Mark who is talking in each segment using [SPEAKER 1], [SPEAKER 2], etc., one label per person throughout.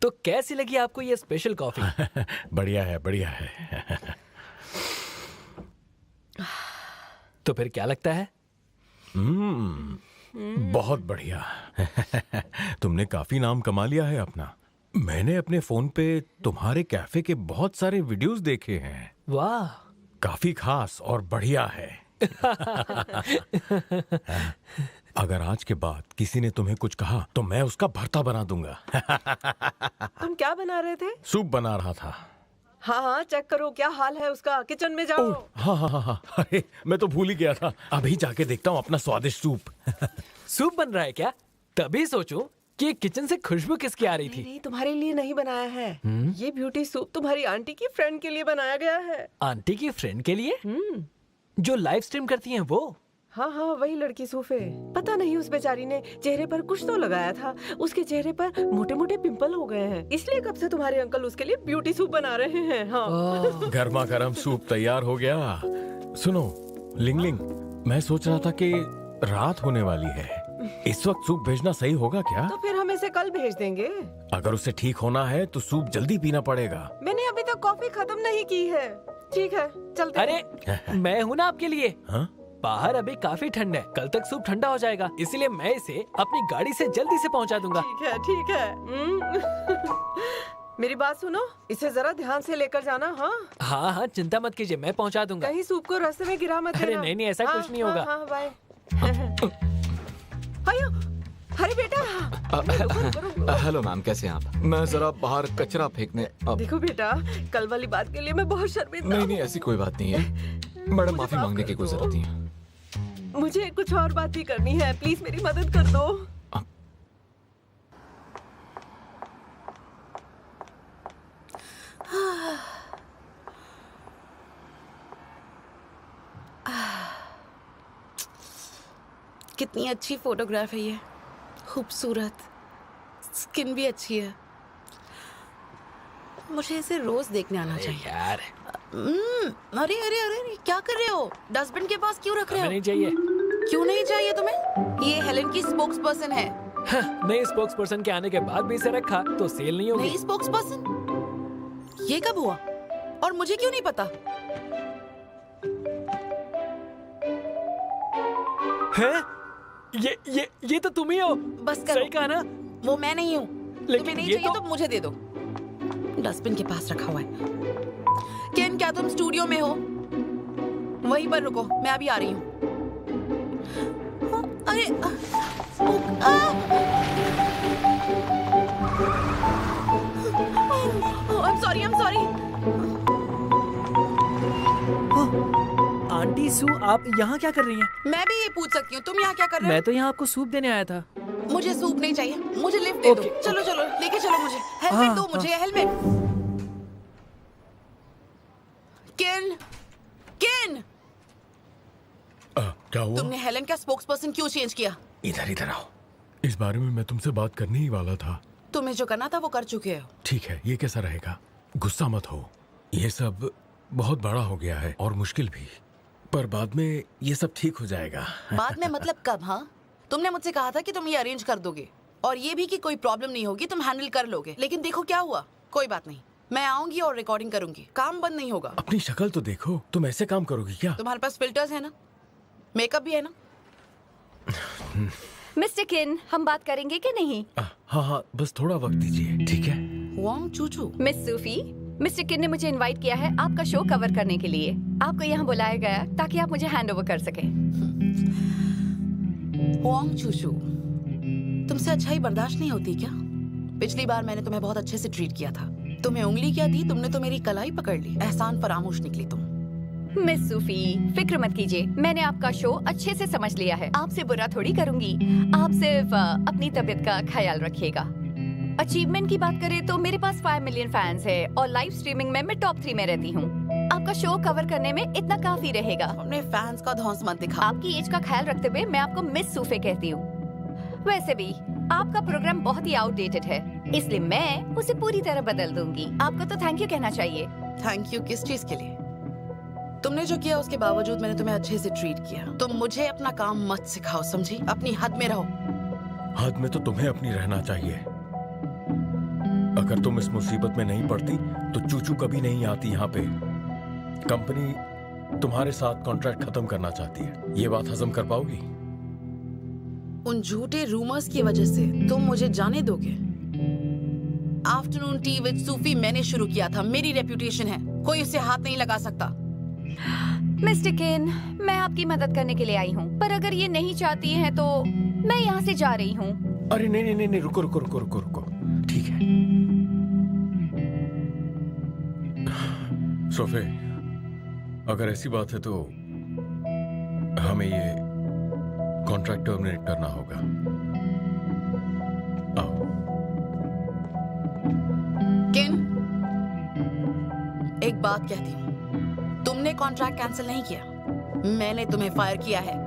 [SPEAKER 1] तो कैसी लगी आपको ये स्पेशल कॉफी?
[SPEAKER 2] बढ़िया है, बढ़िया है।
[SPEAKER 1] तो फिर क्या लगता है?
[SPEAKER 2] बहुत बढ़िया। तुमने काफी नाम कमा लिया है अपना। मैंने अपने फोन पे तुम्हारे कैफे के बहुत सारे वीडियोस देखे हैं।
[SPEAKER 1] वाह,
[SPEAKER 2] काफी खास और बढ़िया है। अगर आज के बाद किसी ने तुम्हें कुछ कहा तो मैं उसका भरता बना दूंगा।
[SPEAKER 3] तुम क्या बना रहे थे?
[SPEAKER 2] सूप बना रहा था।
[SPEAKER 3] हाँ हाँ, चेक करो क्या हाल है उसका। किचन में जाओ।
[SPEAKER 2] हाँ हाँ हाँ हाँ, अरे मैं तो भूल ही गया था। अभी जाके देखता हूँ अपना स्वादिष्ट सूप।
[SPEAKER 1] सूप बन रहा है क्या? तभी सोचूं कि किचन से खुशबू किसकी आ रही थी।
[SPEAKER 3] नहीं, तुम्हारे लिए नहीं बनाया है। ये ब्यूटी सूप तुम्हारी आंटी की फ्रेंड के लिए बनाया गया है।
[SPEAKER 1] आंटी की फ्रेंड के लिए? जो लाइव स्ट्रीम करती हैं वो?
[SPEAKER 3] हाँ हाँ, वही लड़की सूफे। पता नहीं उस बेचारी ने चेहरे पर कुछ तो लगाया था। उसके चेहरे पर मोटे मोटे पिंपल हो गए हैं, इसलिए कब से तुम्हारे अंकल उसके लिए ब्यूटी सूप बना रहे हैं। हाँ।
[SPEAKER 2] गर्मा गर्म सूप तैयार हो गया। सुनो लिंग लिंग, मैं सोच रहा था कि रात होने वाली है, इस वक्त सूप भेजना सही होगा क्या?
[SPEAKER 3] तो फिर हम इसे कल भेज देंगे।
[SPEAKER 2] अगर उसे ठीक होना है तो सूप जल्दी पीना पड़ेगा।
[SPEAKER 3] मैंने अभी तक कॉफी खत्म नहीं की है। ठीक है, चलते हैं।
[SPEAKER 1] अरे मैं हूं ना आपके लिए।
[SPEAKER 2] हाँ?
[SPEAKER 1] बाहर अभी काफी ठंड है, कल तक सूप ठंडा हो जाएगा, इसलिए मैं इसे अपनी गाड़ी से जल्दी से पहुंचा दूंगा।
[SPEAKER 3] ठीक है, ठीक है। मेरी बात सुनो, इसे जरा ध्यान से लेकर जाना। हाँ
[SPEAKER 1] हाँ हाँ, चिंता मत कीजिए, मैं पहुंचा दूंगा।
[SPEAKER 3] कहीं सूप को रास्ते में गिरा मत
[SPEAKER 1] अरे
[SPEAKER 3] देना।
[SPEAKER 1] नहीं, नहीं, ऐसा
[SPEAKER 3] हाँ,
[SPEAKER 1] कुछ नहीं होगा।
[SPEAKER 3] हाँ, बाय। अयो, अरे बेटा। रुको, रुको।
[SPEAKER 4] हेलो मैम, कैसे हैं आप? मैं जरा बाहर कचरा फेंकने
[SPEAKER 3] देखो बेटा, कल वाली बात के लिए मैं बहुत शर्मिंदा
[SPEAKER 4] नहीं
[SPEAKER 3] हूँ।
[SPEAKER 4] नहीं, ऐसी कोई बात नहीं है मैडम, माफी
[SPEAKER 3] माफ
[SPEAKER 4] मांगने की
[SPEAKER 3] कर
[SPEAKER 4] कोई
[SPEAKER 3] दो।
[SPEAKER 4] जरूरत नहीं है।
[SPEAKER 3] मुझे कुछ और बात भी करनी है, प्लीज मेरी मदद कर दो।
[SPEAKER 5] कितनी अच्छी फोटोग्राफ है ये, खूबसूरत, स्किन भी अच्छी है। मुझे इसे रोज देखने आना चाहिए।
[SPEAKER 1] यार
[SPEAKER 5] अरे अरे अरे अरे, क्या कर रहे हो? डस्टबिन के पास क्यों रख रहे
[SPEAKER 1] हमें
[SPEAKER 5] हो?
[SPEAKER 1] नहीं चाहिए।
[SPEAKER 5] क्यों नहीं चाहिए तुम्हें? ये हेलेन की स्पोक्स पर्सन है।
[SPEAKER 1] नई स्पोक्स पर्सन के आने के बाद भी इसे रखा तो सेल नहीं होगी।
[SPEAKER 5] नई स्पोक्स पर्सन? ये कब हुआ और मुझे क्यों नहीं पता?
[SPEAKER 1] हैं? ये तो तुम ही हो।
[SPEAKER 5] बस करो।
[SPEAKER 1] सही कहा ना?
[SPEAKER 5] वो मैं नहीं हूँ।
[SPEAKER 1] लेकिन
[SPEAKER 5] तुम्हें नहीं
[SPEAKER 1] ये
[SPEAKER 5] चाहिए
[SPEAKER 1] तो
[SPEAKER 5] तो मुझे दे दो। डस्टबिन के पास रखा हुआ है। केन, क्या तुम स्टूडियो में हो? वहीं पर रुको, मैं अभी आ रही हूँ। अरे आई एम सॉरी।
[SPEAKER 1] आंटी सू, आप यहाँ क्या कर रही हैं?
[SPEAKER 5] मैं भी ये पूछ सकती हूँ, तुम यहाँ क्या कर रहे
[SPEAKER 1] मैं तो यहाँ आपको सूप देने आया था।
[SPEAKER 5] हो? मुझे सूप नहीं चाहिए, मुझे लिफ्ट दे दो।
[SPEAKER 1] ओके,
[SPEAKER 5] चलो चलो, लेके चलो मुझे। हेलमेट दो मुझे, हेलमेट। केन, केन,
[SPEAKER 2] क्या हुआ?
[SPEAKER 5] तुमने हेलन का स्पोक्सपर्सन क्यों चेंज किया?
[SPEAKER 2] इधर इधर आओ। इस बारे में मैं तुमसे बात करने ही वाला था।
[SPEAKER 5] तुम्हें जो करना था वो कर चुके हो।
[SPEAKER 2] ठीक है, ये कैसा रहेगा? गुस्सा मत हो, ये सब बहुत बड़ा हो गया है और मुश्किल भी, पर बाद में ये सब ठीक हो जाएगा।
[SPEAKER 5] बाद में मतलब कब? हाँ, तुमने मुझसे कहा था कि तुम ये अरेंज कर दोगे और ये भी कि कोई प्रॉब्लम नहीं होगी, तुम हैंडल कर लोगे। लेकिन देखो क्या हुआ। कोई बात नहीं, मैं आऊंगी और रिकॉर्डिंग करूंगी, काम बंद नहीं होगा।
[SPEAKER 2] अपनी शक्ल तो देखो, तुम ऐसे काम करोगी क्या?
[SPEAKER 5] तुम्हारे पास फिल्टर्स है ना, मेकअप भी है ना?
[SPEAKER 6] मिस्टर किन, हम बात करेंगे कि नहीं?
[SPEAKER 2] हाँ हाँ, बस थोड़ा वक्त दीजिए, ठीक है?
[SPEAKER 5] वांग चूचू।
[SPEAKER 6] मिस सूफी, मिस्टर किन ने मुझे इनवाइट किया है आपका शो कवर करने के लिए। आपको यहाँ बुलाया गया ताकि आप मुझे हैंड ओवर कर सकें।
[SPEAKER 5] वांग चूचू, तुमसे अच्छाई बर्दाश्त नहीं होती क्या? पिछली बार मैंने तुम्हें बहुत अच्छे से ट्रीट किया था। तुम्हें उंगली क्या दी, तुमने तो मेरी कलाई पकड़ ली। एहसान फरामोश निकली तुम।
[SPEAKER 6] मिस सूफी, फिक्र मत कीजिए, मैंने आपका शो अच्छे से समझ लिया है। आपसे बुरा थोड़ी करूंगी। आप सिर्फ अपनी तबीयत का ख्याल रखिएगा। अचीवमेंट की बात करें तो मेरे पास 5 मिलियन फैंस है और लाइव स्ट्रीमिंग में मैं टॉप 3 में रहती हूँ। आपका शो कवर करने में इतना काफी रहेगा।
[SPEAKER 5] अपने फैंस का धौंस मत दिखा।
[SPEAKER 6] आपकी एज का ख्याल रखते हुए मैं आपको मिस सूफे कहती हूँ। वैसे भी आपका प्रोग्राम बहुत ही आउटडेटेड है, इसलिए मैं उसे पूरी तरह बदल दूंगी। आपको तो थैंक यू कहना चाहिए।
[SPEAKER 5] थैंक यू किस चीज के लिए? तुमने जो किया उसके बावजूद मैंने तुम्हें अच्छे से ट्रीट किया। तुम मुझे अपना काम मत सिखाओ, समझी? अपनी हद में रहो।
[SPEAKER 2] हद में तो तुम्हें अपनी रहना चाहिए। अगर तुम इस मुसीबत में नहीं पड़ती तो चूचू कभी नहीं आती यहाँ पे। कंपनी तुम्हारे साथ कॉन्ट्रैक्ट खत्म करना चाहती है। ये बात हजम कर पाओगी?
[SPEAKER 5] उन झूठे रूमर्स की वजह से तुम मुझे जाने दोगे? आफ्टरनून टी विद सूफी मैंने शुरू किया था, मेरी रेपुटेशन है, कोई उसे हाथ नहीं लगा सकता।
[SPEAKER 6] मिस्टर केन, मैं आपकी मदद करने के लिए आई हूँ, पर अगर ये नहीं चाहती हैं तो मैं यहाँ से जा रही हूँ।
[SPEAKER 2] अरे नहीं नहीं नहीं नहीं, रुको रुको रुको रुको रुको, ठीक है। सोफे, अगर ऐसी बात है तो हमें ये कॉन्ट्रैक्ट टर्मिनेट करना होगा। आओ।
[SPEAKER 5] केन, एक बात कहती हूँ, तुमने कॉन्ट्रैक्ट कैंसिल नहीं किया, मैंने तुम्हें फायर किया है।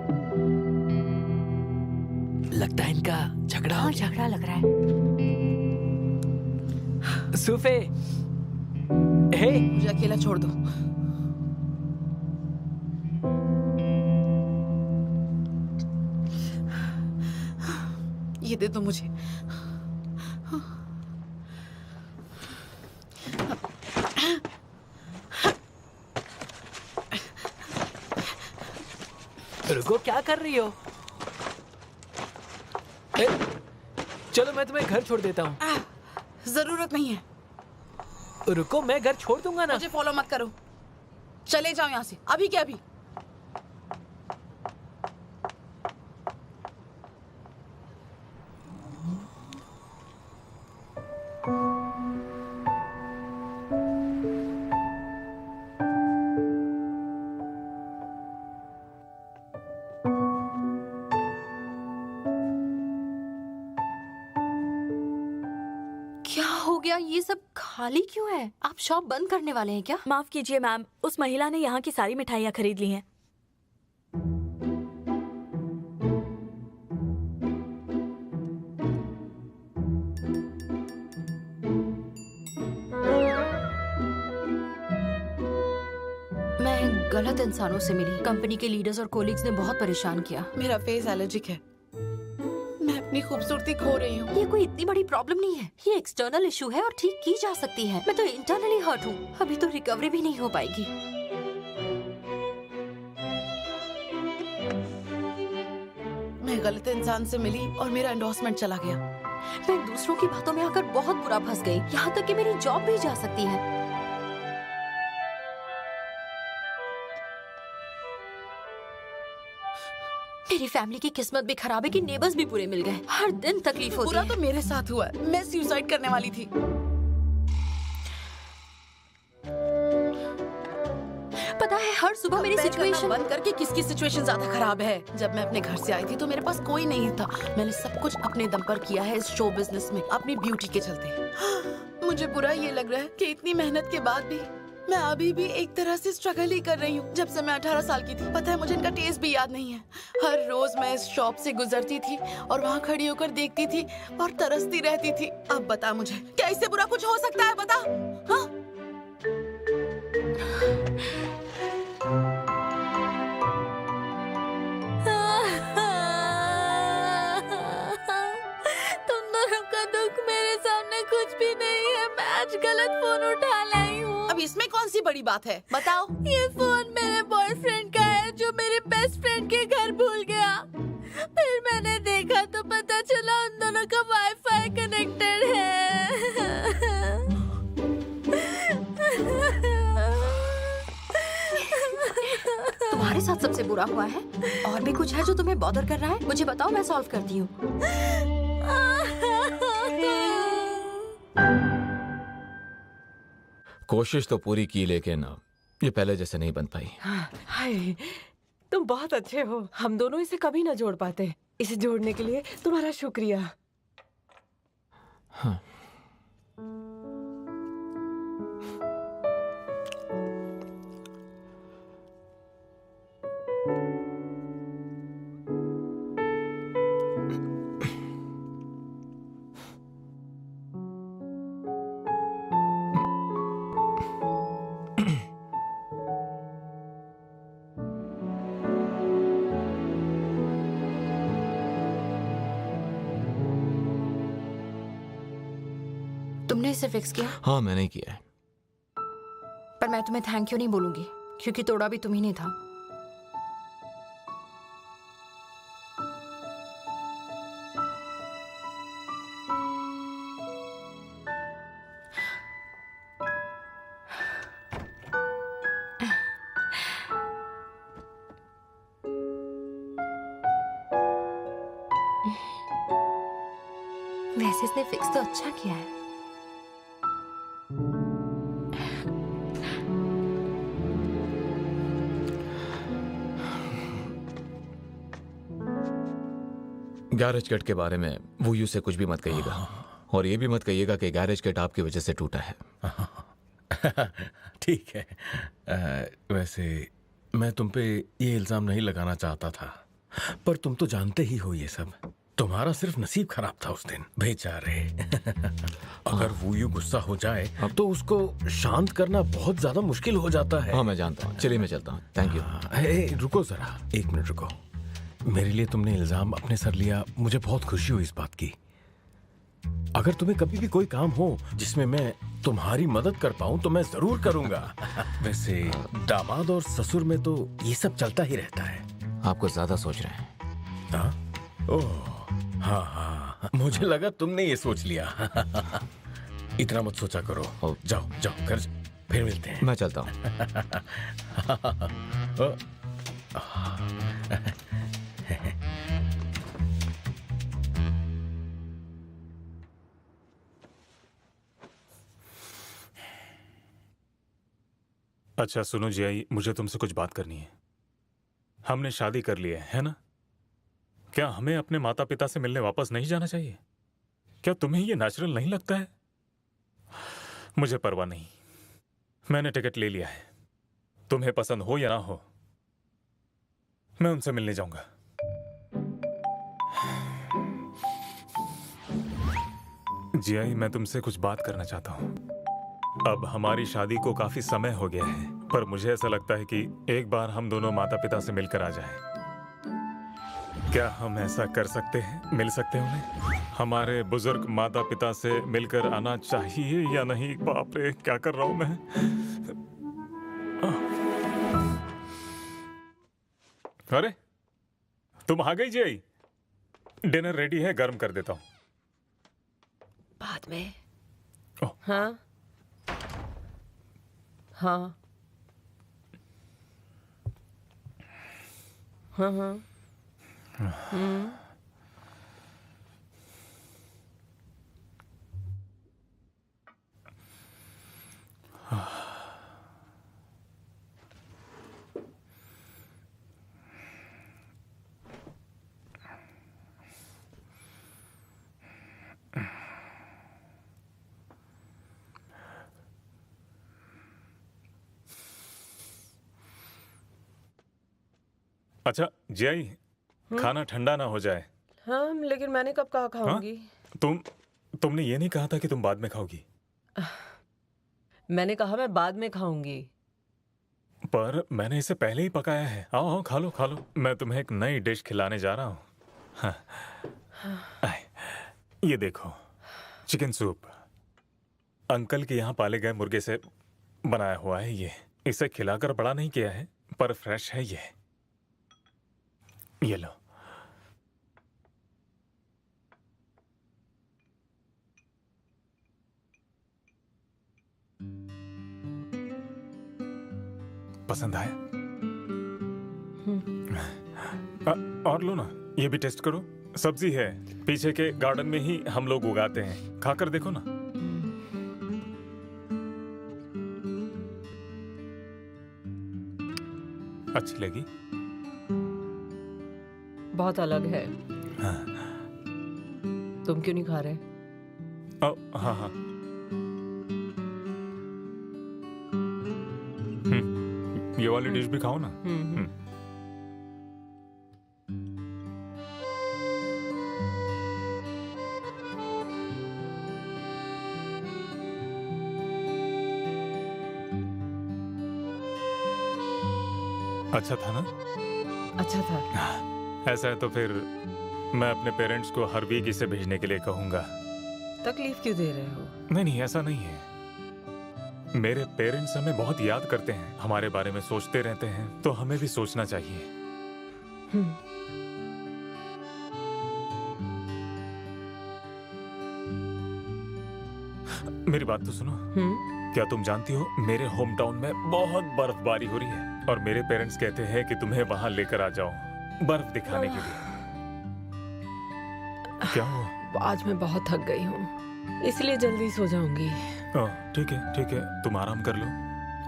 [SPEAKER 1] लगता है इनका झगड़ा हो
[SPEAKER 6] हाँ,
[SPEAKER 1] गया।
[SPEAKER 6] झगड़ा लग रहा है।
[SPEAKER 1] सूफे, हे,
[SPEAKER 5] मुझे अकेला छोड़ दो। ये दे दो मुझे।
[SPEAKER 1] रुको, क्या कर रही हो? ए, चलो मैं तुम्हें घर छोड़ देता हूँ।
[SPEAKER 5] जरूरत नहीं है,
[SPEAKER 1] रुको, मैं घर छोड़ दूंगा ना।
[SPEAKER 5] मुझे फॉलो मत करो, चले जाओ यहाँ से, अभी क्या अभी।
[SPEAKER 7] क्या हो गया? ये सब खाली क्यों है? आप शॉप बंद करने वाले हैं क्या?
[SPEAKER 8] माफ कीजिए मैम, उस महिला ने यहाँ की सारी मिठाइयाँ खरीद ली हैं।
[SPEAKER 7] मैं गलत इंसानों से मिली। कंपनी के लीडर्स और कोलिग्स ने बहुत परेशान किया।
[SPEAKER 5] मेरा फेस एलर्जिक है, मैं अपनी खूबसूरती खो रही हूँ।
[SPEAKER 7] ये कोई इतनी बड़ी प्रॉब्लम नहीं है, ये एक्सटर्नल इशू है और ठीक की जा सकती है। मैं तो इंटरनली हर्ट हूँ, अभी तो रिकवरी भी नहीं हो पाएगी।
[SPEAKER 5] मैं गलत इंसान से मिली और मेरा एंडोर्समेंट चला गया।
[SPEAKER 7] मैं दूसरों की बातों में आकर बहुत बुरा फंस गई, यहाँ तक कि मेरी जॉब भी जा सकती है। मेरी फैमिली की किस्मत भी खराब है कि नेबर्स भी पूरे मिल गए। हर दिन तकलीफ होती
[SPEAKER 5] पूरा
[SPEAKER 7] है।
[SPEAKER 5] तो मेरे साथ हुआ है, मैं सुसाइड करने वाली थी।
[SPEAKER 7] पता है, हर सुबह मेरी
[SPEAKER 5] कंपेयर करना
[SPEAKER 7] सिचुएशन
[SPEAKER 5] बंद करके किसकी सिचुएशन ज्यादा खराब है। जब मैं अपने घर से आई थी तो मेरे पास कोई नहीं था। मैंने सब कुछ अपने दम पर किया है इस शो बिजनेस में, अपनी ब्यूटी के चलते। मुझे बुरा ये लग रहा है कि इतनी मेहनत के बाद भी मैं अभी भी एक तरह से स्ट्रगल ही कर रही हूँ। जब से मैं 18 साल की थी, पता है मुझे इनका टेस्ट भी याद नहीं है। हर रोज मैं इस शॉप से गुजरती थी और वहाँ खड़ी होकर देखती थी और तरसती रहती थी। अब बता मुझे, क्या इससे बुरा कुछ हो सकता है? बता। हाँ?
[SPEAKER 8] तुम दोनों का दुख मेरे सामने कुछ भी नहीं है। मैं आज गलत फोन उठा लाई हूँ।
[SPEAKER 5] अब इसमें कौन सी बड़ी बात है, बताओ।
[SPEAKER 8] ये फोन मेरे बॉयफ्रेंड का है जो मेरे बेस्ट फ्रेंड के घर भूल गया। फिर मैंने देखा तो पता चला उन दोनों का वाईफाई कनेक्टेड है।
[SPEAKER 7] तुम्हारे साथ सबसे बुरा हुआ है? और भी कुछ है जो तुम्हें बॉदर कर रहा है? मुझे बताओ, मैं सॉल्व करती हूँ।
[SPEAKER 4] कोशिश तो पूरी की, लेकिन ये पहले जैसे नहीं बन पाई।
[SPEAKER 3] हाय, तुम बहुत अच्छे हो। हम दोनों इसे कभी ना जोड़ पाते। इसे जोड़ने के लिए तुम्हारा शुक्रिया।
[SPEAKER 4] हाँ।
[SPEAKER 7] तुमने इसे फिक्स किया?
[SPEAKER 4] हाँ, मैंने ही किया है।
[SPEAKER 7] पर मैं तुम्हें थैंक यू नहीं बोलूंगी, क्योंकि तोड़ा भी तुम ही नहीं था। वैसे इसने फिक्स तो अच्छा किया है।
[SPEAKER 4] गैरेज किट के बारे में वो यू से कुछ भी मत कहिएगा, और ये भी मत कहिएगा कि गैरेज किट आपकी वजह से टूटा है।
[SPEAKER 2] ठीक है। वैसे मैं तुम पे ये इल्जाम नहीं लगाना चाहता था, पर तुम तो जानते ही हो ये सब। तुम्हारा सिर्फ नसीब खराब था उस दिन, बेचारे। अगर वो यूं गुस्सा हो जाए तो उसको शांत करना बहुत ज्यादा मुश्किल हो जाता है।
[SPEAKER 4] हाँ, मैं जानता हूँ। चलिए मैं चलता हूँ। Thank you.
[SPEAKER 2] रुको जरा, 1 मिनट रुको। मेरे लिए तुमने इल्जाम अपने सर लिया, मुझे बहुत खुशी हुई इस बात की। अगर तुम्हें कभी भी कोई काम हो जिसमें मैं तुम्हारी मदद कर पाऊं तो मैं जरूर करूंगा। वैसे दामाद और ससुर में तो ये सब चलता ही रहता है।
[SPEAKER 4] आपको ज्यादा सोच रहे हैं।
[SPEAKER 2] हाँ? ओह, हाँ हाँ, मुझे लगा तुमने ये सोच लिया। इतना मत सोचा करो। जाओ जाओ, घर फिर मिलते हैं।
[SPEAKER 4] मैं चलता हूँ।
[SPEAKER 9] अच्छा सुनो जियाई, मुझे तुमसे कुछ बात करनी है। हमने शादी कर ली है ना? क्या हमें अपने माता पिता से मिलने वापस नहीं जाना चाहिए? क्या तुम्हें ये नेचुरल नहीं लगता है? मुझे परवाह नहीं, मैंने टिकट ले लिया है। तुम्हें पसंद हो या ना हो, मैं उनसे मिलने जाऊंगा। जियाई, मैं तुमसे कुछ बात करना चाहता हूं। अब हमारी शादी को काफी समय हो गया है, पर मुझे ऐसा लगता है कि एक बार हम दोनों माता पिता से मिलकर आ जाएं। क्या हम ऐसा कर सकते हैं? मिल सकते हैं उन्हें? हमारे बुजुर्ग माता पिता से मिलकर आना चाहिए या नहीं? बाप रे, क्या कर रहा हूं मैं? अरे तुम आ गई जी? डिनर रेडी है, गर्म कर देता हूं।
[SPEAKER 3] बाद में। हाँ हाँ हाँ हाँ।
[SPEAKER 9] अच्छा जियाई, खाना ठंडा ना हो जाए।
[SPEAKER 3] हाँ, लेकिन मैंने कब कहा खाऊंगी?
[SPEAKER 9] तुमने ये नहीं कहा था कि तुम बाद में खाओगी?
[SPEAKER 3] मैंने कहा मैं बाद में खाऊंगी।
[SPEAKER 9] पर मैंने इसे पहले ही पकाया है। आओ आओ, खा लो खा लो। मैं तुम्हें एक नई डिश खिलाने जा रहा हूँ। हाँ। ये देखो, चिकन सूप। अंकल के यहाँ पाले गए मुर्गे से बनाया हुआ है ये। इसे खिलाकर बड़ा नहीं किया है, पर फ्रेश है ये लो। पसंद आया? और लो ना, ये भी टेस्ट करो। सब्जी है, पीछे के गार्डन में ही हम लोग उगाते हैं। खाकर देखो ना। अच्छी लगी?
[SPEAKER 3] बहुत अलग है।
[SPEAKER 9] हाँ।
[SPEAKER 3] तुम क्यों नहीं खा रहे?
[SPEAKER 9] हाँ हाँ। ये वाली डिश भी खाओ ना। अच्छा था ना?
[SPEAKER 3] अच्छा था।
[SPEAKER 9] ऐसा है तो फिर मैं अपने पेरेंट्स को हर वीक इसे भेजने के लिए कहूंगा।
[SPEAKER 3] तकलीफ क्यों दे रहे हो?
[SPEAKER 9] नहीं नहीं, ऐसा नहीं है। मेरे पेरेंट्स हमें बहुत याद करते हैं, हमारे बारे में सोचते रहते हैं, तो हमें भी सोचना चाहिए। मेरी बात तो सुनो। क्या तुम जानती हो मेरे होम टाउन में बहुत बर्फबारी हो रही है और मेरे पेरेंट्स कहते हैं कि तुम्हें वहां लेकर आ जाओ बर्फ दिखाने के लिए। क्या हुआ?
[SPEAKER 3] आज मैं बहुत थक गई हूँ, इसलिए जल्दी सो जाऊंगी।
[SPEAKER 9] ठीक है, तुम आराम कर लो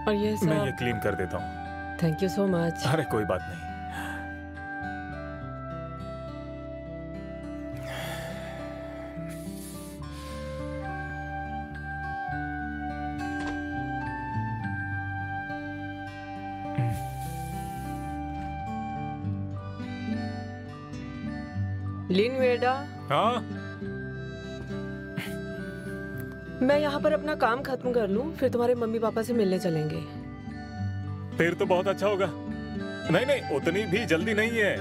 [SPEAKER 3] और ये सब
[SPEAKER 9] मैं ये क्लीन कर देता हूँ।
[SPEAKER 3] Thank you so much.
[SPEAKER 9] अरे कोई बात नहीं।
[SPEAKER 3] लिन वेडा,
[SPEAKER 9] हाँ,
[SPEAKER 3] मैं यहाँ पर अपना काम खत्म कर लूँ, फिर तुम्हारे मम्मी पापा से मिलने चलेंगे।
[SPEAKER 9] फिर तो बहुत अच्छा होगा। नहीं नहीं, उतनी भी जल्दी नहीं है।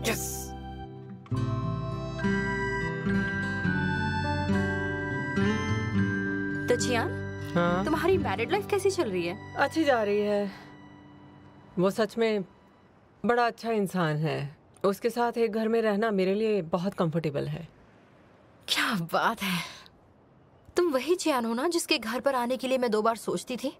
[SPEAKER 9] यस।
[SPEAKER 7] तो जियान,
[SPEAKER 3] हाँ,
[SPEAKER 7] तुम्हारी मैरिड लाइफ कैसी चल रही है?
[SPEAKER 3] अच्छी जा रही है। वो सच में बड़ा अच्छा इंसान है। उसके साथ एक घर में रहना मेरे लिए बहुत कंफर्टेबल है।
[SPEAKER 7] क्या बात है, तुम वही जियान हो ना जिसके घर पर आने के लिए मैं 2 बार सोचती थी?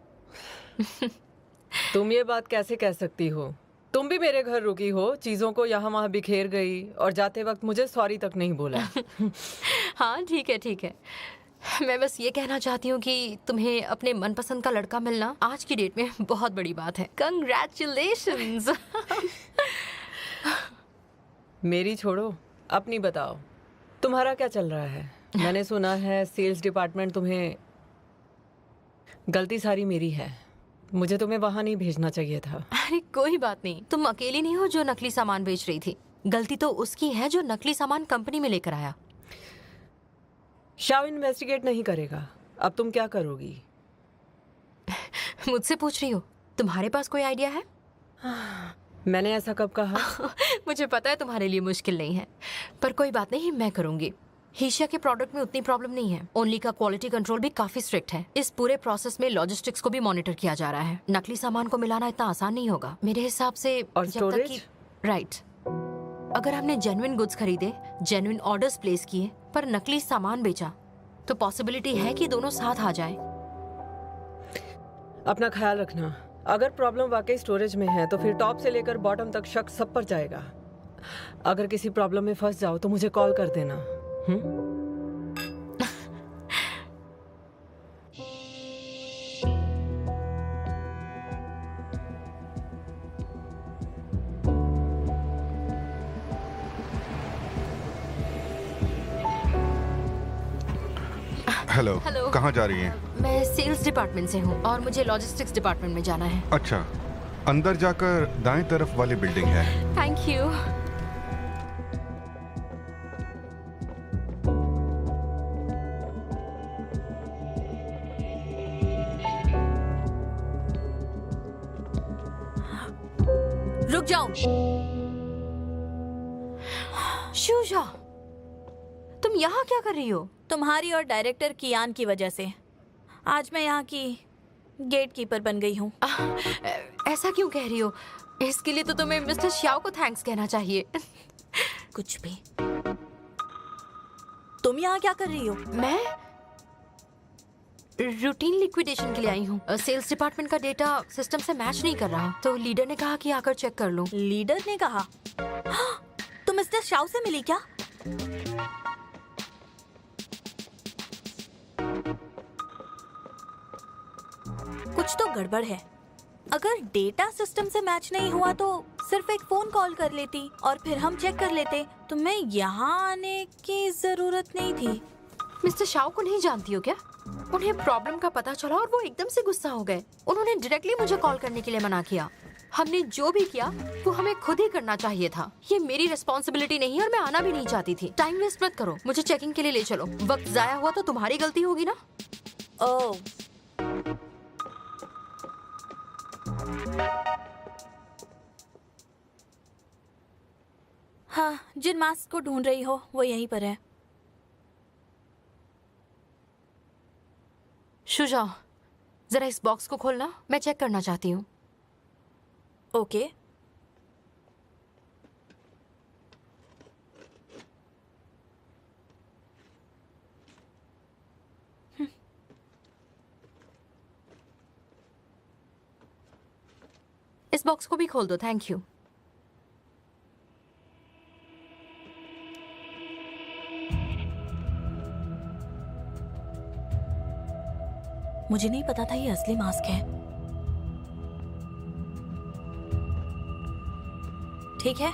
[SPEAKER 3] तुम ये बात कैसे कह सकती हो? तुम भी मेरे घर रुकी हो, चीजों को यहाँ वहाँ बिखेर गई और जाते वक्त मुझे सॉरी तक नहीं बोला।
[SPEAKER 7] हाँ ठीक है, मैं बस ये कहना चाहती हूँ कि तुम्हें अपने मनपसंद का लड़का मिलना आज की डेट में बहुत बड़ी बात है। कंग्रेचुलेशंस।
[SPEAKER 3] मेरी छोड़ो, अपनी बताओ, तुम्हारा क्या चल रहा है? मैंने सुना है सेल्स डिपार्टमेंट तुम्हें... गलती सारी मेरी है, मुझे तुम्हें वहां नहीं भेजना चाहिए था।
[SPEAKER 7] अरे कोई बात नहीं, तुम अकेली नहीं हो जो नकली सामान बेच रही थी। गलती तो उसकी है जो नकली सामान कंपनी में लेकर आया।
[SPEAKER 3] शाव इन्वेस्टिगेट नहीं करेगा, अब तुम क्या करोगी?
[SPEAKER 7] मुझसे पूछ रही हो? तुम्हारे पास कोई आइडिया है?
[SPEAKER 3] मैंने ऐसा कब कहा?
[SPEAKER 7] मुझे पता है तुम्हारे लिए मुश्किल नहीं है, पर कोई बात नहीं, मैं करूंगी। हीशिया के प्रोडक्ट में उतनी प्रॉब्लम नहीं है। ओनली का क्वालिटी कंट्रोल भी काफी स्ट्रिक्ट है। इस पूरे प्रोसेस में लॉजिस्टिक्स को भी मॉनिटर किया जा रहा है। नकली सामान को मिलाना इतना आसान नहीं होगा मेरे हिसाब से।
[SPEAKER 3] और स्टोरेज?
[SPEAKER 7] राइट, अगर हमने जेन्युइन गुड्स खरीदे, जेन्युइन ऑर्डर्स प्लेस किए, पर नकली सामान बेचा, तो पॉसिबिलिटी है कि दोनों साथ आ जाए।
[SPEAKER 3] अपना ख्याल रखना। अगर प्रॉब्लम वाकई स्टोरेज में है तो फिर टॉप से लेकर बॉटम तक शक सब पर जाएगा। अगर किसी प्रॉब्लम में फंस जाओ तो मुझे कॉल कर देना।
[SPEAKER 10] Hello,
[SPEAKER 7] hello.
[SPEAKER 10] कहाँ जा रही हैं?
[SPEAKER 7] मैं सेल्स डिपार्टमेंट से हूँ और मुझे लॉजिस्टिक्स डिपार्टमेंट में जाना है।
[SPEAKER 10] अच्छा, अंदर जाकर दाएं तरफ वाली बिल्डिंग है।
[SPEAKER 7] Thank you.
[SPEAKER 8] रुक जाओ।
[SPEAKER 7] शूजा, तुम यहाँ क्या कर रही हो?
[SPEAKER 8] तुम्हारी और डायरेक्टर कियान की वजह से आज मैं यहाँ की गेट कीपर बन गई हूँ।
[SPEAKER 7] ऐसा क्यों कह रही हो? इसके लिए तो तुम्हें मिस्टर श्याओ को थैंक्स कहना चाहिए।
[SPEAKER 8] कुछ भी। तुम यहाँ क्या कर रही हो?
[SPEAKER 7] मैं रूटीन लिक्विडेशन के लिए आई हूँ। सेल्स डिपार्टमेंट का डेटा सिस्टम से मैच नहीं कर रहा, तो लीडर ने कहा कि आकर चेक कर लूं।
[SPEAKER 8] लीडर ने कहा? तुम मिस्टर शाओ से मिली क्या? कुछ तो गड़बड़ है। अगर डेटा सिस्टम से मैच नहीं हुआ तो सिर्फ एक फोन कॉल कर लेती और फिर हम चेक कर लेते। तुम्हें यहाँ आने की जरूरत नहीं थी।
[SPEAKER 7] मिस्टर शाओ को नहीं जानती हो क्या? उन्हें प्रॉब्लम का पता चला और वो एकदम से गुस्सा हो गए। उन्होंने डायरेक्टली मुझे कॉल करने के लिए मना किया। हमने जो भी किया वो हमें खुद ही करना चाहिए था। ये मेरी रिस्पॉन्सिबिलिटी नहीं है और मैं आना भी नहीं चाहती थी। टाइम वेस्ट मत करो, मुझे चेकिंग के लिए ले चलो। वक्त जाया हुआ तो तुम्हारी गलती होगी ना।
[SPEAKER 8] ओह, हाँ, जिन मास्क को ढूंढ रही हो वो यहीं पर है।
[SPEAKER 7] शुजा, जरा इस बॉक्स को खोलना, मैं चेक करना चाहती हूँ।
[SPEAKER 8] ओके।
[SPEAKER 7] इस बॉक्स को भी खोल दो, थैंक यू।
[SPEAKER 8] मुझे नहीं पता था ये असली मास्क है। ठीक है,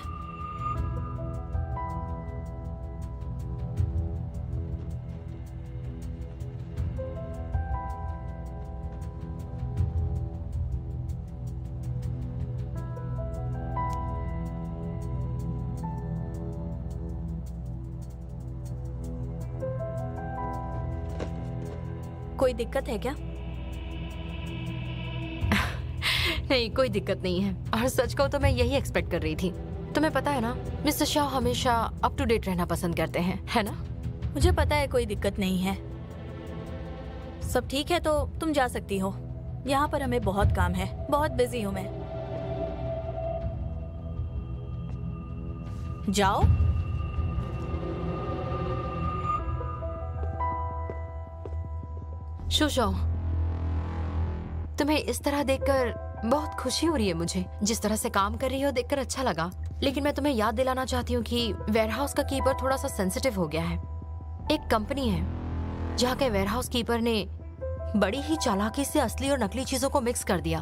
[SPEAKER 8] कोई दिक्कत है क्या?
[SPEAKER 7] नहीं, कोई दिक्कत नहीं है। और सच कहूं तो मैं यही एक्सपेक्ट कर रही थी। तुम्हें पता है ना, मिस्टर शाह हमेशा अप टू डेट रहना पसंद करते हैं, है ना?
[SPEAKER 8] मुझे पता है कोई दिक्कत नहीं है। सब ठीक है तो तुम जा सकती हो। यहाँ पर हमें बहुत काम है, बहुत बिजी हूँ मैं। जाओ।
[SPEAKER 7] शुशो, तुम्हें इस तरह देखकर बहुत खुशी हो रही है मुझे। जिस तरह से काम कर रही हो देखकर अच्छा लगा। लेकिन मैं तुम्हें याद दिलाना चाहती हूँ कि वेयरहाउस का कीपर थोड़ा सा सेंसिटिव हो गया है। एक कंपनी है जहाँ के वेयरहाउस कीपर ने बड़ी ही चालाकी से असली और नकली चीजों को मिक्स कर दिया।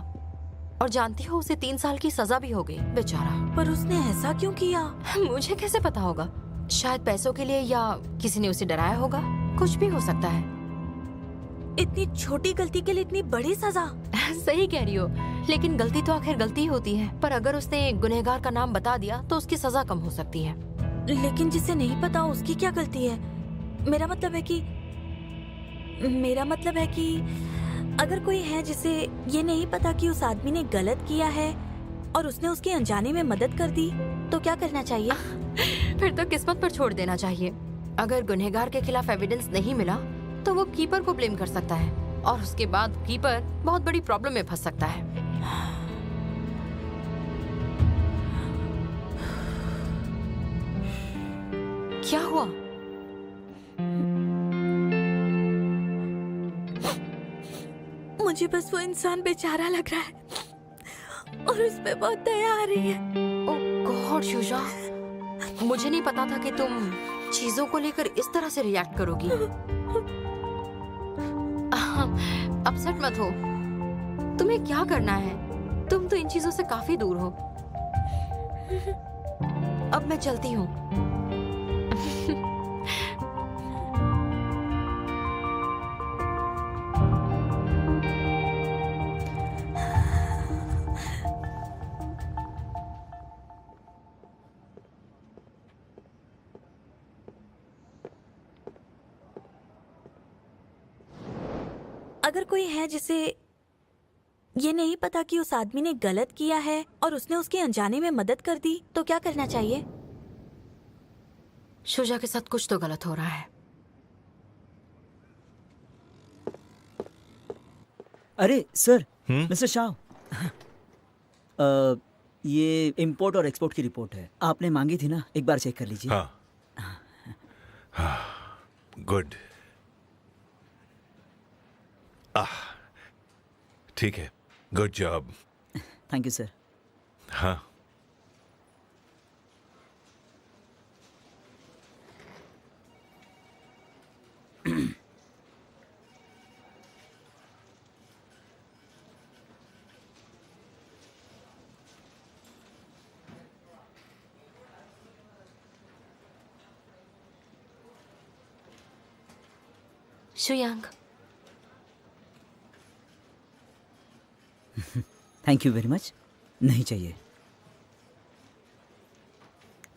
[SPEAKER 7] और जानती हो, उसे 3 साल की सजा भी हो गई बेचारा।
[SPEAKER 8] पर उसने ऐसा क्यों किया?
[SPEAKER 7] मुझे कैसे पता होगा? शायद पैसों के लिए, या किसी ने उसे डराया होगा। कुछ भी हो सकता है।
[SPEAKER 8] इतनी छोटी गलती के लिए इतनी बड़ी सजा?
[SPEAKER 7] सही कह रही हो, लेकिन गलती तो आखिर गलती ही होती है। पर अगर उसने गुनहगार का नाम बता दिया तो उसकी सजा कम हो सकती है।
[SPEAKER 8] लेकिन जिसे नहीं पता उसकी क्या गलती है? मेरा मतलब है कि अगर कोई है जिसे ये नहीं पता कि उस आदमी ने गलत किया है और उसने उसके अनजाने में मदद कर दी, तो क्या करना चाहिए?
[SPEAKER 7] फिर तो किस्मत पर छोड़ देना चाहिए। अगर गुनहगार के खिलाफ एविडेंस नहीं मिला तो वो कीपर को ब्लेम कर सकता है, और उसके बाद कीपर बहुत बड़ी प्रॉब्लम में फंस सकता है। क्या हुआ?
[SPEAKER 8] मुझे बस वो इंसान बेचारा लग रहा है और उस पे बहुत दया आ रही है।
[SPEAKER 7] ओह गॉड शुजा, मुझे नहीं पता था कि तुम चीजों को लेकर इस तरह से रिएक्ट करोगी। अपसेट मत हो। तुम्हें क्या करना है? तुम तो इन चीजों से काफी दूर हो। अब मैं चलती हूँ।
[SPEAKER 8] अगर कोई है जिसे ये नहीं पता कि उस आदमी ने गलत किया है और उसने उसके अनजाने में मदद कर दी, तो क्या करना चाहिए?
[SPEAKER 7] शुजा के साथ कुछ तो गलत हो रहा है।
[SPEAKER 11] अरे सर, मिस्टर शाह, ये इंपोर्ट और एक्सपोर्ट की रिपोर्ट है। आपने मांगी थी ना, एक बार चेक कर लीजिए।
[SPEAKER 12] हाँ। गुड। ठीक है, good job.
[SPEAKER 11] Thank you sir.
[SPEAKER 12] हाँ।
[SPEAKER 7] शुयांग,
[SPEAKER 11] थैंक यू वेरी मच। नहीं चाहिए।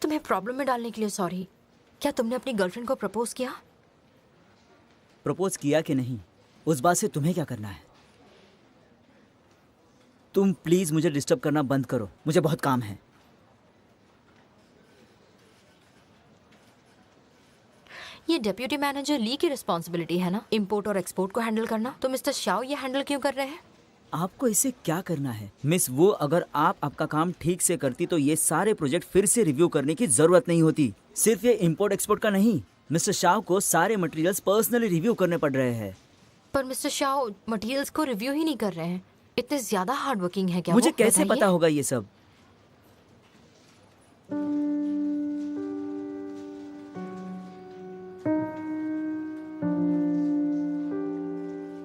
[SPEAKER 7] तुम्हें प्रॉब्लम में डालने के लिए सॉरी। क्या तुमने अपनी गर्लफ्रेंड को प्रपोज किया?
[SPEAKER 11] प्रपोज किया कि नहीं, उस बात से तुम्हें क्या करना है? तुम प्लीज मुझे डिस्टर्ब करना बंद करो, मुझे बहुत काम है।
[SPEAKER 7] ये डेप्यूटी मैनेजर ली की रिस्पॉन्सिबिलिटी है ना, इम्पोर्ट और एक्सपोर्ट को हैंडल करना। तो मिस्टर शाओ ये हैंडल क्यों कर रहे हैं?
[SPEAKER 11] आपको इसे क्या करना है मिस? वो अगर आप आपका काम ठीक से करती तो ये सारे प्रोजेक्ट फिर से रिव्यू करने की जरूरत नहीं होती। सिर्फ ये इम्पोर्ट एक्सपोर्ट का नहीं, मिस्टर शाओ को सारे मटेरियल्स पर्सनली रिव्यू करने पड़ रहे हैं।
[SPEAKER 7] पर मिस्टर शाओ मटेरियल्स को रिव्यू ही नहीं कर रहे हैं। इतने ज्यादा हार्ड वर्किंग है क्या?
[SPEAKER 11] मुझे
[SPEAKER 7] वो
[SPEAKER 11] कैसे
[SPEAKER 7] बताइए।
[SPEAKER 11] पता होगा ये सब?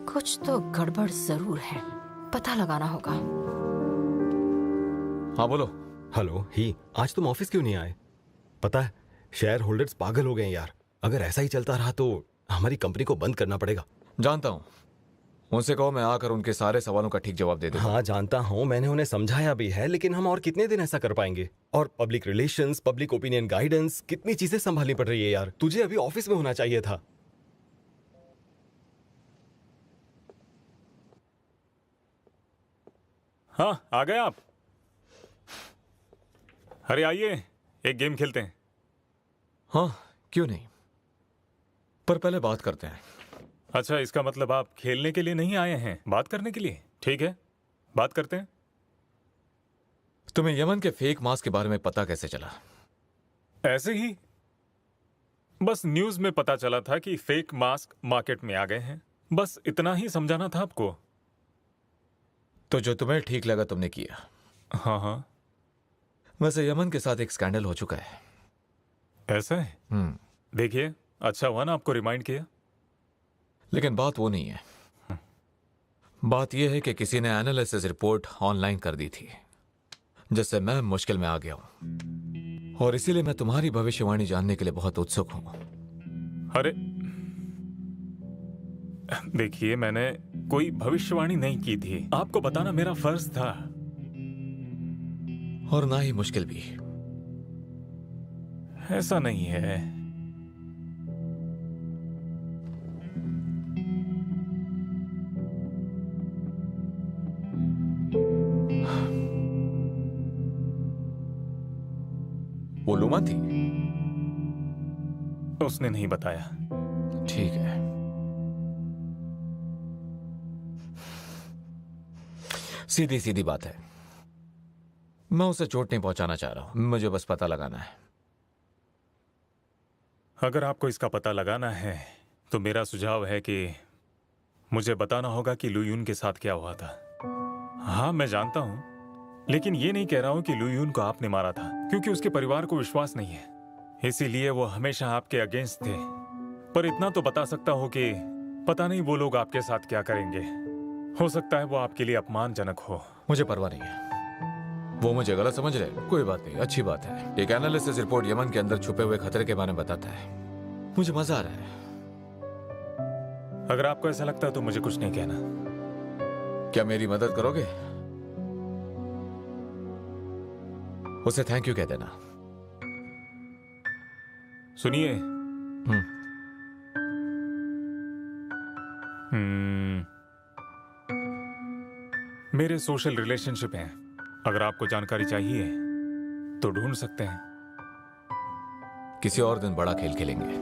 [SPEAKER 7] कुछ तो गड़बड़ जरूर है, पता लगाना होगा।
[SPEAKER 4] हाँ बोलो।
[SPEAKER 13] हेलो ही, आज तुम ऑफिस क्यों नहीं आए? पता है शेयर होल्डर्स पागल हो गए हैं यार। अगर ऐसा ही चलता रहा तो हमारी कंपनी को बंद करना पड़ेगा।
[SPEAKER 4] जानता हूँ, उनसे कहो मैं आकर उनके सारे सवालों का ठीक जवाब दे दूँ।
[SPEAKER 13] हाँ जानता हूँ, मैंने उन्हें समझाया भी है, लेकिन हम और कितने दिन ऐसा कर पाएंगे? और public relations, public opinion guidance, कितनी चीजें संभालनी पड़ रही है यार। तुझे अभी ऑफिस में होना चाहिए था।
[SPEAKER 9] हाँ आ गए आप? अरे आइए एक गेम खेलते हैं।
[SPEAKER 4] हाँ क्यों नहीं, पर पहले बात करते हैं।
[SPEAKER 9] अच्छा, इसका मतलब आप खेलने के लिए नहीं आए हैं, बात करने के लिए? ठीक है, बात करते हैं।
[SPEAKER 4] तुम्हें यमन के फेक मास्क के बारे में पता कैसे चला?
[SPEAKER 9] ऐसे ही, बस न्यूज में पता चला था कि फेक मास्क मार्केट में आ गए हैं, बस इतना ही समझाना था आपको।
[SPEAKER 4] तो जो तुम्हें ठीक लगा तुमने किया।
[SPEAKER 9] हाँ हाँ।
[SPEAKER 4] वैसे यमन के साथ एक स्कैंडल हो चुका है।
[SPEAKER 9] ऐसा है? देखिए, अच्छा हुआ ना आपको रिमाइंड किया।
[SPEAKER 4] लेकिन बात वो नहीं है, बात यह है कि किसी ने एनालिसिस रिपोर्ट ऑनलाइन कर दी थी, जिससे मैं मुश्किल में आ गया हूं, और इसीलिए मैं तुम्हारी भविष्यवाणी जानने के लिए बहुत उत्सुक हूं।
[SPEAKER 9] अरे देखिए, मैंने कोई भविष्यवाणी नहीं की थी, आपको बताना मेरा फर्ज था।
[SPEAKER 4] और ना ही मुश्किल भी।
[SPEAKER 9] ऐसा नहीं है।
[SPEAKER 4] वो लुमा थी?
[SPEAKER 9] उसने नहीं बताया।
[SPEAKER 4] ठीक है। सीधी सीधी बात है, मैं उसे चोट नहीं पहुंचाना चाह रहा हूं, मुझे बस पता लगाना है।
[SPEAKER 9] अगर आपको इसका पता लगाना है तो मेरा सुझाव है कि मुझे बताना होगा कि लू यून के साथ क्या हुआ था। हाँ मैं जानता हूं, लेकिन ये नहीं कह रहा हूं कि लू यून को आपने मारा था, क्योंकि उसके परिवार को विश्वास नहीं है, इसीलिए वो हमेशा आपके अगेंस्ट थे। पर इतना तो बता सकता हूं कि पता नहीं वो लोग आपके साथ क्या करेंगे। हो सकता है वो आपके लिए अपमानजनक हो।
[SPEAKER 4] मुझे परवाह नहीं है, वो मुझे गलत समझ रहे, कोई बात नहीं, अच्छी बात है। एक एनालिसिस रिपोर्ट यमन के अंदर छुपे हुए खतरे के बारे में बताता है, मुझे मजा आ रहा है।
[SPEAKER 9] अगर आपको ऐसा लगता है तो मुझे कुछ नहीं कहना।
[SPEAKER 4] क्या मेरी मदद करोगे? उसे थैंक यू कह देना।
[SPEAKER 9] सुनिए, मेरे सोशल रिलेशनशिप हैं, अगर आपको जानकारी चाहिए तो ढूंढ सकते हैं।
[SPEAKER 4] किसी और दिन बड़ा खेल खेलेंगे।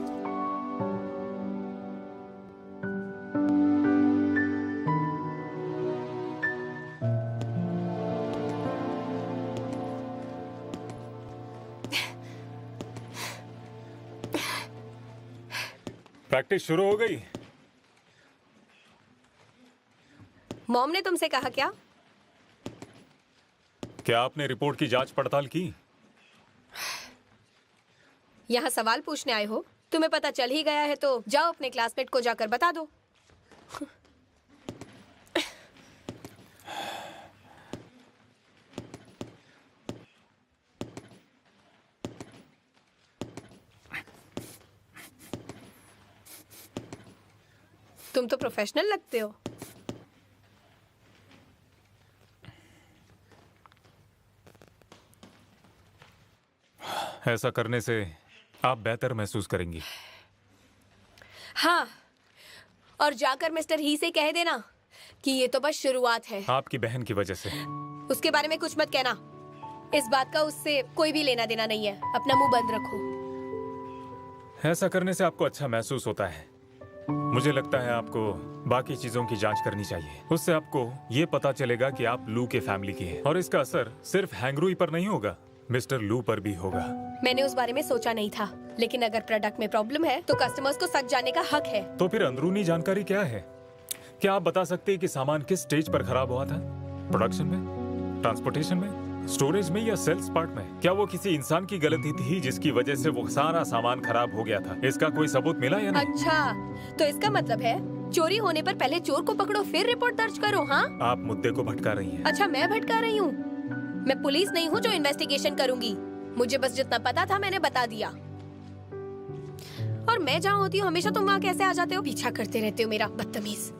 [SPEAKER 9] प्रैक्टिस शुरू हो गई?
[SPEAKER 14] मॉम ने तुमसे कहा क्या?
[SPEAKER 9] क्या आपने रिपोर्ट की जांच पड़ताल की?
[SPEAKER 14] यहाँ सवाल पूछने आए हो? तुम्हें पता चल ही गया है तो जाओ अपने क्लासमेट को जाकर बता दो। तुम तो प्रोफेशनल लगते हो।
[SPEAKER 9] ऐसा करने से आप बेहतर महसूस करेंगी।
[SPEAKER 14] हाँ, और जाकर मिस्टर ही से कह देना कि ये तो बस शुरुआत है।
[SPEAKER 9] आपकी बहन की वजह से।
[SPEAKER 14] उसके बारे में कुछ मत कहना, इस बात का उससे कोई भी लेना देना नहीं है। अपना मुंह बंद रखो।
[SPEAKER 9] ऐसा करने से आपको अच्छा महसूस होता है। मुझे लगता है आपको बाकी चीजों की जांच करनी चाहिए। उससे आपको ये पता चलेगा कि आप लू के फैमिली की हैं और इसका असर सिर्फ हैंगरूई पर नहीं होगा, मिस्टर लू पर भी होगा।
[SPEAKER 14] मैंने उस बारे में सोचा नहीं था, लेकिन अगर प्रोडक्ट में प्रॉब्लम है तो कस्टमर्स को सच जाने का हक है।
[SPEAKER 9] तो फिर अंदरूनी जानकारी क्या है? क्या आप बता सकते हैं कि सामान किस स्टेज पर खराब हुआ था? प्रोडक्शन में, ट्रांसपोर्टेशन में, स्टोरेज में या सेल्स पार्ट में? क्या वो किसी इंसान की गलती थी जिसकी वजह से वो सारा सामान खराब हो गया था? इसका कोई सबूत मिला या नहीं?
[SPEAKER 14] अच्छा, तो इसका मतलब है चोरी होने पर पहले चोर को पकड़ो फिर रिपोर्ट दर्ज करो। हाँ,
[SPEAKER 9] आप मुद्दे को भटका रही हैं।
[SPEAKER 14] अच्छा, मैं भटका रही हूँ? मैं पुलिस नहीं हूँ जो इन्वेस्टिगेशन करूंगी। मुझे बस जितना पता था मैंने बता दिया। और मैं जहाँ होती हूँ हमेशा तुम वहाँ कैसे आ जाते हो? पीछा करते रहते हो मेरा, बदतमीज।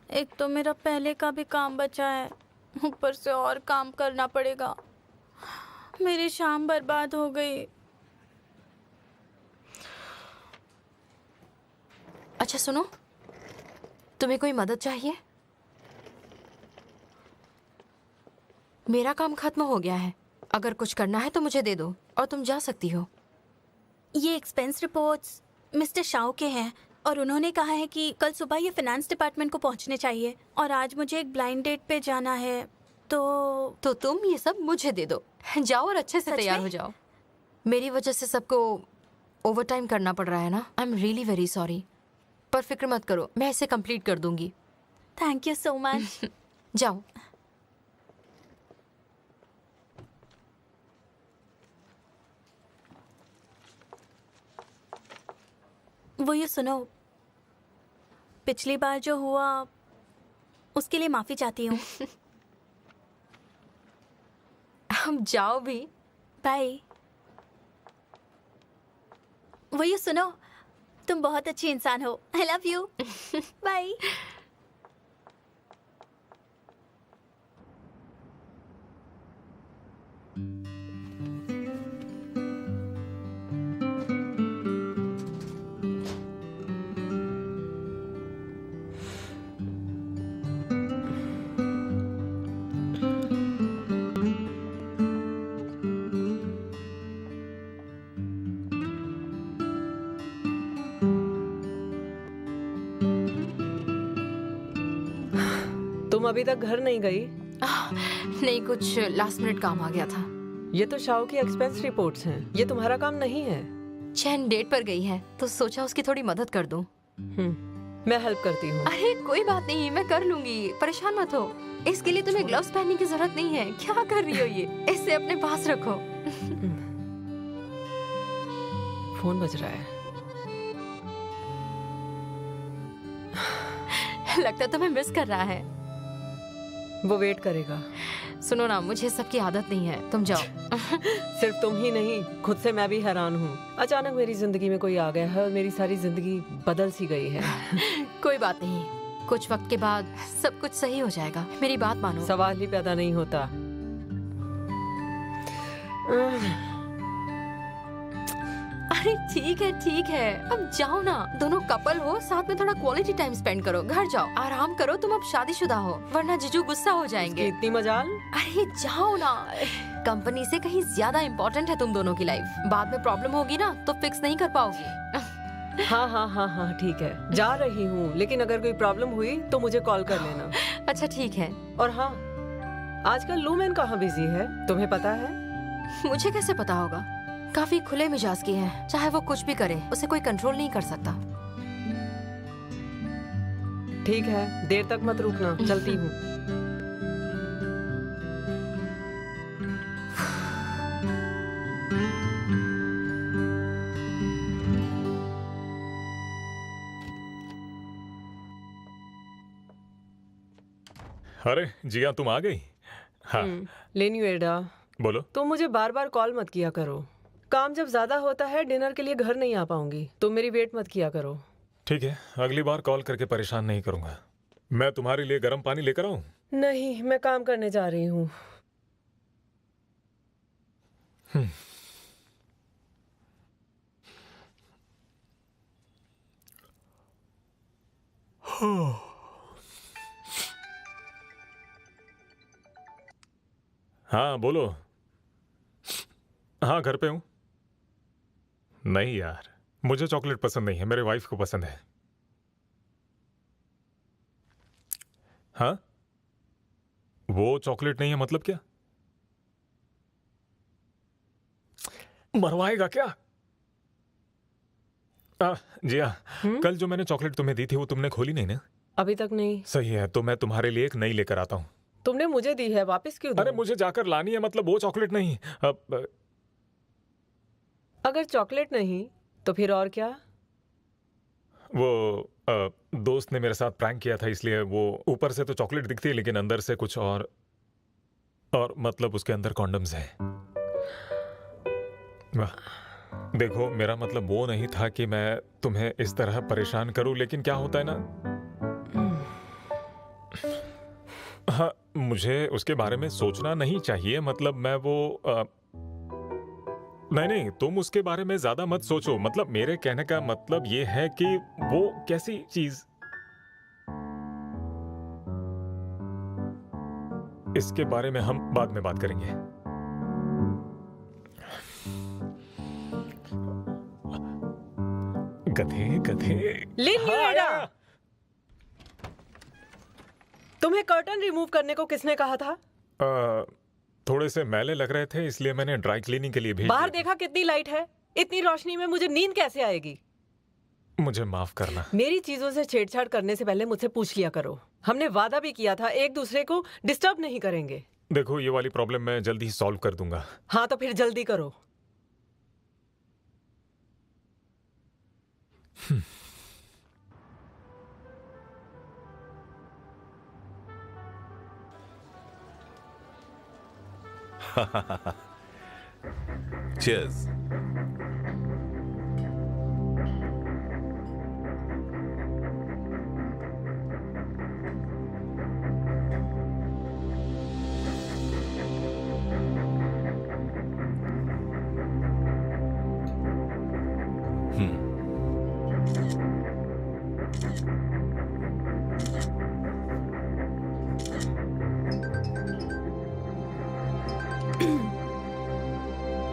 [SPEAKER 8] एक तो मेरा पहले का भी काम बचा है, ऊपर से और काम करना पड़ेगा। मेरी शाम बर्बाद हो गई।
[SPEAKER 7] अच्छा सुनो, तुम्हें कोई मदद चाहिए? मेरा काम खत्म हो गया है। अगर कुछ करना है तो मुझे दे दो और तुम जा सकती हो।
[SPEAKER 8] ये एक्सपेंस रिपोर्ट्स मिस्टर शाओ के हैं और उन्होंने कहा है कि कल सुबह ये फाइनेंस डिपार्टमेंट को पहुंचने चाहिए और आज मुझे एक ब्लाइंड डेट पे जाना है। तो
[SPEAKER 7] तुम ये सब मुझे दे दो। जाओ और अच्छे से तैयार हो जाओ। मेरी वजह से सबको ओवर टाइम करना पड़ रहा है ना। I am really very sorry, पर फिक्र मत करो, मैं इसे कंप्लीट कर दूंगी।
[SPEAKER 8] Thank you so much.
[SPEAKER 7] जाओ।
[SPEAKER 8] वो ये सुनो, पिछली बार जो हुआ उसके लिए माफी चाहती हूँ।
[SPEAKER 7] अब जाओ भी।
[SPEAKER 8] बाय। वो ये सुनो, तुम बहुत अच्छी इंसान हो। I love you. बाय।
[SPEAKER 3] तुम अभी तक घर नहीं गई?
[SPEAKER 7] नहीं, कुछ लास्ट मिनट काम आ गया था।
[SPEAKER 3] ये तो शाओ की एक्सपेंस रिपोर्ट्स हैं। ये तुम्हारा काम नहीं है।
[SPEAKER 7] चैन डेट पर गई है तो सोचा उसकी थोड़ी मदद कर दूं।
[SPEAKER 3] मैं हेल्प करती हूँ।
[SPEAKER 7] अरे कोई बात नहीं, मैं कर लूंगी, परेशान मत हो। इसके लिए तुम्हें ग्लव्स पहनने की जरूरत नहीं है। क्या कर रही हो ये? इसे अपने पास रखो।
[SPEAKER 3] फोन बज रहा है।
[SPEAKER 7] लगता है तुम्हें मिस कर रहा है।
[SPEAKER 3] वो वेट करेगा।
[SPEAKER 7] सुनो ना, मुझे सबकी आदत नहीं है, तुम जाओ।
[SPEAKER 3] सिर्फ तुम ही नहीं, खुद से मैं भी हैरान हूँ। अचानक मेरी जिंदगी में कोई आ गया है और मेरी सारी जिंदगी बदल सी गई है।
[SPEAKER 7] कोई बात नहीं, कुछ वक्त के बाद सब कुछ सही हो जाएगा। मेरी बात मानो।
[SPEAKER 3] सवाल ही पैदा नहीं होता।
[SPEAKER 7] अरे ठीक है, अब जाओ ना। दोनों कपल हो, साथ में थोड़ा क्वालिटी टाइम स्पेंड करो। घर जाओ, आराम करो। तुम अब शादीशुदा हो, वरना जीजू गुस्सा हो जाएंगे।
[SPEAKER 3] इतनी मजाल?
[SPEAKER 7] अरे जाओ ना। कंपनी से कहीं ज्यादा इम्पोर्टेंट है तुम दोनों की लाइफ। बाद में प्रॉब्लम होगी ना तो फिक्स नहीं कर पाओगी।
[SPEAKER 3] हाँ ठीक है, जा रही हूँ। लेकिन अगर कोई प्रॉब्लम हुई तो मुझे कॉल कर लेना।
[SPEAKER 7] अच्छा ठीक है।
[SPEAKER 3] और हाँ, आजकल लूमेन कहाँ बिजी है, तुम्हें पता है?
[SPEAKER 7] मुझे कैसे पता होगा? काफी खुले मिजाज की है, चाहे वो कुछ भी करे उसे कोई कंट्रोल नहीं कर सकता।
[SPEAKER 3] ठीक है, देर तक मत रुकना, चलती हूँ।
[SPEAKER 9] अरे जिया, तुम आ गई? हाँ।
[SPEAKER 3] लेनी एडा,
[SPEAKER 9] बोलो।
[SPEAKER 3] तुम मुझे बार बार कॉल मत किया करो। काम जब ज्यादा होता है डिनर के लिए घर नहीं आ पाऊंगी। तुम मेरी वेट मत किया करो।
[SPEAKER 9] ठीक है, अगली बार कॉल करके परेशान नहीं करूंगा। मैं तुम्हारे लिए गर्म पानी लेकर आऊं?
[SPEAKER 3] नहीं, मैं काम करने जा रही हूँ।
[SPEAKER 9] हाँ बोलो। हाँ घर पे हूं। नहीं यार, मुझे चॉकलेट पसंद नहीं है, मेरे वाइफ को पसंद है। हाँ, वो चॉकलेट नहीं है मतलब क्या? मरवाएगा क्या? जी हाँ, कल जो मैंने चॉकलेट तुम्हें दी थी वो तुमने खोली नहीं ना?
[SPEAKER 3] अभी तक नहीं।
[SPEAKER 9] सही है, तो मैं तुम्हारे लिए एक नई लेकर आता हूँ।
[SPEAKER 3] तुमने मुझे दी है, वापस क्यों दूं?
[SPEAKER 9] अरे मुझे जाकर लानी है, मतलब वो चॉकलेट नहीं।
[SPEAKER 3] अगर चॉकलेट नहीं तो फिर और क्या?
[SPEAKER 9] वो दोस्त ने मेरे साथ प्रैंक किया था, इसलिए वो ऊपर से तो चॉकलेट दिखती है लेकिन अंदर से कुछ और मतलब उसके अंदर कॉन्डम्स है। देखो मेरा मतलब वो नहीं था कि मैं तुम्हें इस तरह परेशान करूं, लेकिन क्या होता है ना, हाँ मुझे उसके बारे में सोचना नहीं चाहिए, मतलब मैं वो नहीं, तुम उसके बारे में ज्यादा मत सोचो, मतलब मेरे कहने का मतलब ये है कि वो कैसी चीज, इसके बारे में हम बाद में बात करेंगे। गधे गधे।
[SPEAKER 3] लिन, तुम्हें कर्टन रिमूव करने को किसने कहा था?
[SPEAKER 9] थोड़े से मैले लग रहे थे, इसलिए मैंने ड्राई क्लीनिंग के लिए भेज
[SPEAKER 3] बाहर
[SPEAKER 9] दिया।
[SPEAKER 3] देखा कितनी लाइट है, इतनी रोशनी में मुझे नींद कैसे आएगी?
[SPEAKER 9] मुझे माफ करना।
[SPEAKER 3] मेरी चीजों से छेड़छाड़ करने से पहले मुझसे पूछ लिया करो। हमने वादा भी किया था एक दूसरे को डिस्टर्ब नहीं करेंगे।
[SPEAKER 9] देखो ये वाली प्रॉब्लम मैं जल्दी ही सॉल्व कर दूंगा।
[SPEAKER 3] हाँ तो फिर जल्दी करो।
[SPEAKER 12] Cheers.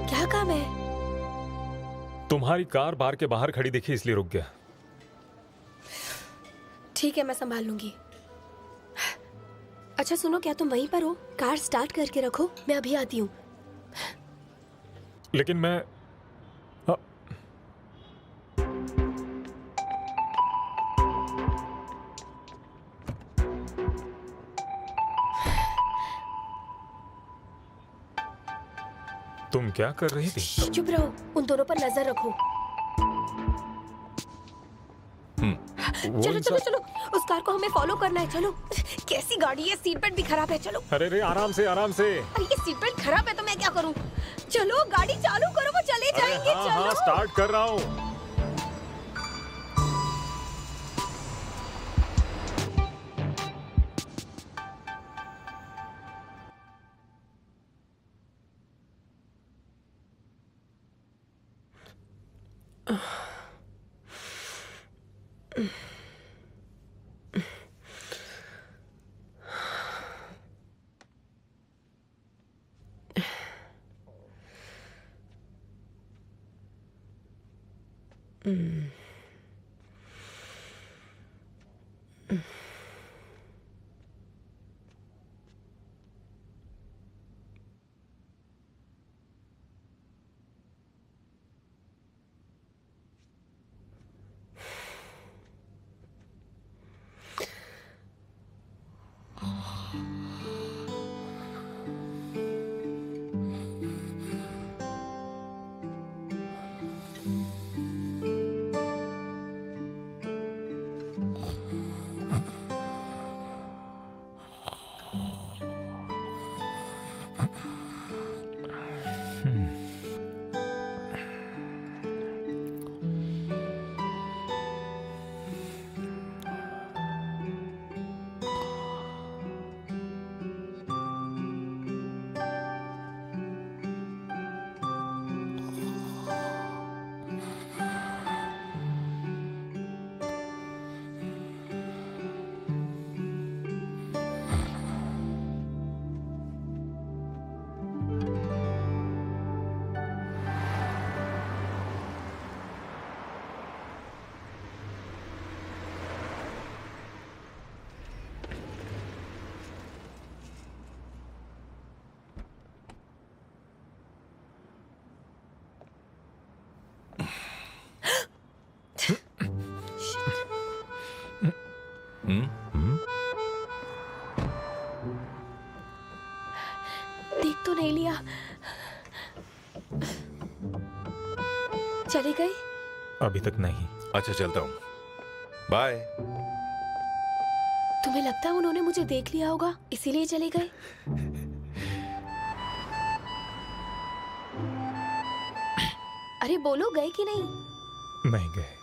[SPEAKER 14] क्या काम है?
[SPEAKER 9] तुम्हारी कार बार के बाहर खड़ी दिखी इसलिए रुक गया।
[SPEAKER 14] ठीक है, मैं संभाल लूंगी। अच्छा सुनो, क्या तुम वहीं पर हो? कार स्टार्ट करके रखो, मैं अभी आती हूँ।
[SPEAKER 9] लेकिन मैं तुम क्या कर रही थी?
[SPEAKER 14] चुप रहो, उन दोनों पर नजर रखो। चलो चलो चलो, उस कार को हमें फॉलो करना है। चलो, कैसी गाड़ी है, सीट बेल्ट भी खराब है। चलो।
[SPEAKER 9] अरे आराम से आराम से।
[SPEAKER 14] अरे ये सीट बेल्ट खराब है तो मैं क्या करूं? चलो गाड़ी चालू करो, वो चले जाएंगे।
[SPEAKER 9] हाँ,
[SPEAKER 14] चलो।
[SPEAKER 9] हाँ, स्टार्ट कर रहा हूँ।
[SPEAKER 14] देख तो नहीं लिया। चली गई?
[SPEAKER 9] अभी तक नहीं।
[SPEAKER 12] अच्छा चलता हूँ, बाय।
[SPEAKER 14] तुम्हें लगता है उन्होंने मुझे देख लिया होगा इसीलिए चले गए? अरे बोलो, गए कि नहीं?
[SPEAKER 9] नहीं गए।